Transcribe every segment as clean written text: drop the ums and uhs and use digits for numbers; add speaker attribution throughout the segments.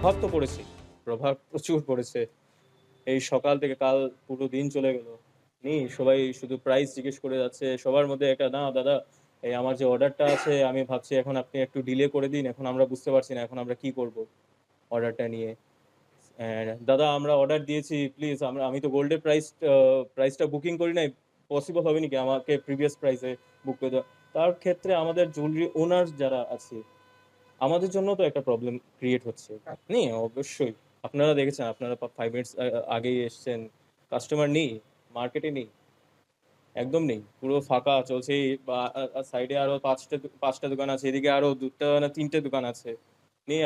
Speaker 1: প্রভাব তো পড়েছে, প্রভাব প্রচুর পড়েছে। এই সকাল থেকে কাল পুরো দিন চলে গেল। সবাই শুধু প্রাইস জিজ্ঞেস করে যাচ্ছে। সবার মধ্যে একটা, "না দাদা, এই আমার যে অর্ডারটা আছে আমি ভাবছি এখন আপনি একটু ডিলে করে দিন। এখন আমরা বুঝতে পারছি না এখন আমরা কি করব অর্ডারটা নিয়ে। দাদা আমরা অর্ডার দিয়েছি প্লিজ আমি তো গোল্ডের প্রাইসটা বুকিং করি নাই। পসিবল হবে নাকি আমাকে প্রিভিয়াস প্রাইসে বুক করে দেওয়া?" তার ক্ষেত্রে আমাদের জুয়েলারি ওনার যারা আছে, আমাদের জন্য তো একটা প্রবলেম ক্রিয়েট হচ্ছে। অবশ্যই। আপনারা দেখেছেন, আপনারা 5 মিনিটস আগেই এসছেন। কাস্টমার নেই, মার্কেটে নেই। একদম নেই। পুরো ফাঁকা চলছে। এই বা সাইডে আরো ৫ টা দোকান আছে। এদিকে আরো ২ টা না ৩ টে দোকান আছে।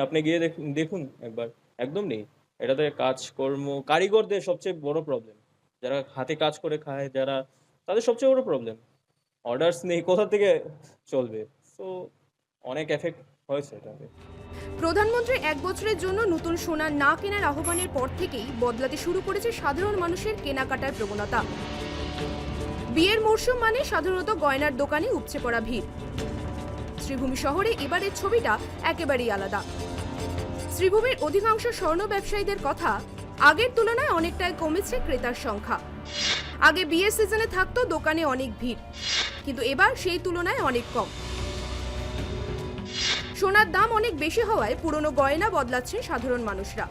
Speaker 1: আপনি গিয়ে দেখুন একবার। একদম নেই। এটাতে কাজকর্ম কারিগরদের সবচেয়ে বড় প্রবলেম। যারা হাতে কাজ করে খায়, যারা তাদের সবচেয়ে বড় প্রবলেম। অর্ডারস নেই, কোথা থেকে চলবে? সো অনেক এফেক্ট হয়েছে এটাতে।
Speaker 2: প্রধানমন্ত্রী ১ বছরের জন্য নতুন সোনা না কেনার আহ্বানের পর থেকেই বদলাতে শুরু করেছে সাধারণ মানুষের কেনাকাটার প্রবণতা। বিয়ের মরশুম মানে সাধারণত গয়নার দোকানে উপচে পড়া ভিড়। শ্রীভূমি শহরে এবারের ছবিটা একেবারেই আলাদা। শ্রীভূমির অধিকাংশ স্বর্ণ ব্যবসায়ীদের কথা, আগের তুলনায় অনেকটাই কমেছে ক্রেতার সংখ্যা। আগে বিয়ের সিজনে থাকতো দোকানে অনেক ভিড়, কিন্তু এবার সেই তুলনায় অনেক কম। সোনার দাম অনেক বেশি হওয়ায় পুরনো গয়না বদলাচ্ছেন সাধারণ মানুষরা।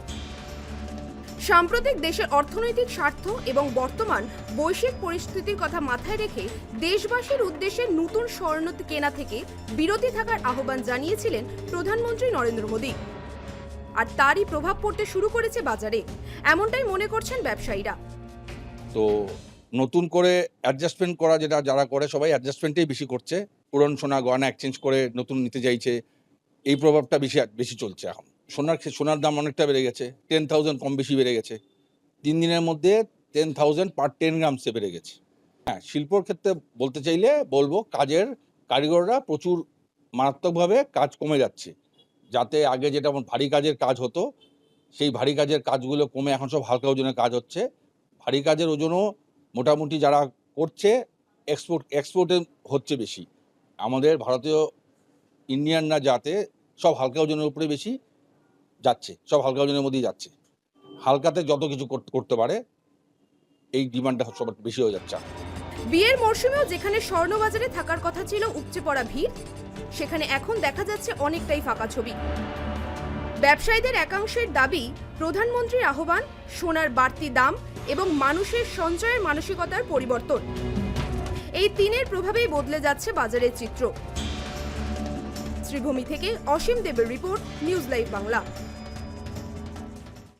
Speaker 2: সাম্প্রতিক দেশের অর্থনৈতিক স্বার্থ এবং বর্তমান বৈশ্বিক পরিস্থিতির কথা মাথায় রেখে দেশবাসীর উদ্দেশ্যে নতুন স্বর্ণ কেনা থেকে বিরতি থাকার আহ্বান জানিয়েছিলেন প্রধানমন্ত্রী নরেন্দ্র মোদী। আর তারই প্রভাব পড়তে শুরু করেছে বাজারে, এমনটাই মনে করছেন ব্যবসায়ীরা।
Speaker 3: তো নতুন করে অ্যাডজাস্টমেন্ট করা, যারা করে সবাই অ্যাডজাস্টমেন্টেই বেশি করছে। পুরনো সোনা গয়না এক্সচেঞ্জ করে নতুন নিতে চাইছে, এই প্রভাবটা বেশি চলছে এখন। সোনার দাম অনেকটা বেড়ে গেছে, 10,000 কম বেশি বেড়ে গেছে। 3 দিনের মধ্যে 10,000 পার 10 গ্রামসে বেড়ে গেছে। হ্যাঁ, শিল্পর ক্ষেত্রে বলতে চাইলে বলবো কারিগররা প্রচুর মারাত্মকভাবে কাজ কমে যাচ্ছে। যাতে আগে যেটা ভারী কাজের কাজ হতো, সেই ভারী কাজের কাজগুলো কমে এখন সব হালকা ওজনের কাজ হচ্ছে। ভারী কাজের ওজনও মোটামুটি যারা করছে এক্সপোর্টে হচ্ছে বেশি। আমাদের ভারতীয় ইন্ডিয়ানরা যাতে সব হালকা ওজনের উপরে বেশি যাচ্ছে, সব হালকা ওজনের মধ্যেই যাচ্ছে। হালকাতে যত কিছু করতে পারে, এই ডিমান্ডটা সবার বেশি হয়ে যাচ্ছে।
Speaker 2: বিয়ের মরশুমেও যেখানে স্বর্ণবাজারে থাকার কথা ছিল উপচে পড়া ভিড়, সেখানে এখন দেখা যাচ্ছে অনেকটাই ফাঁকা ছবি। ব্যবসায়ীদের একাংশের দাবি, প্রধানমন্ত্রীর আহ্বান, সোনার বাড়তি দাম এবং মানুষের সঞ্চয়ের মানসিকতার পরিবর্তন, এই তিনের প্রভাবেই বদলে যাচ্ছে বাজারের চিত্র। শ্রীভূমি থেকে অসীম দেবের রিপোর্ট, নিউজ লাইভ বাংলা।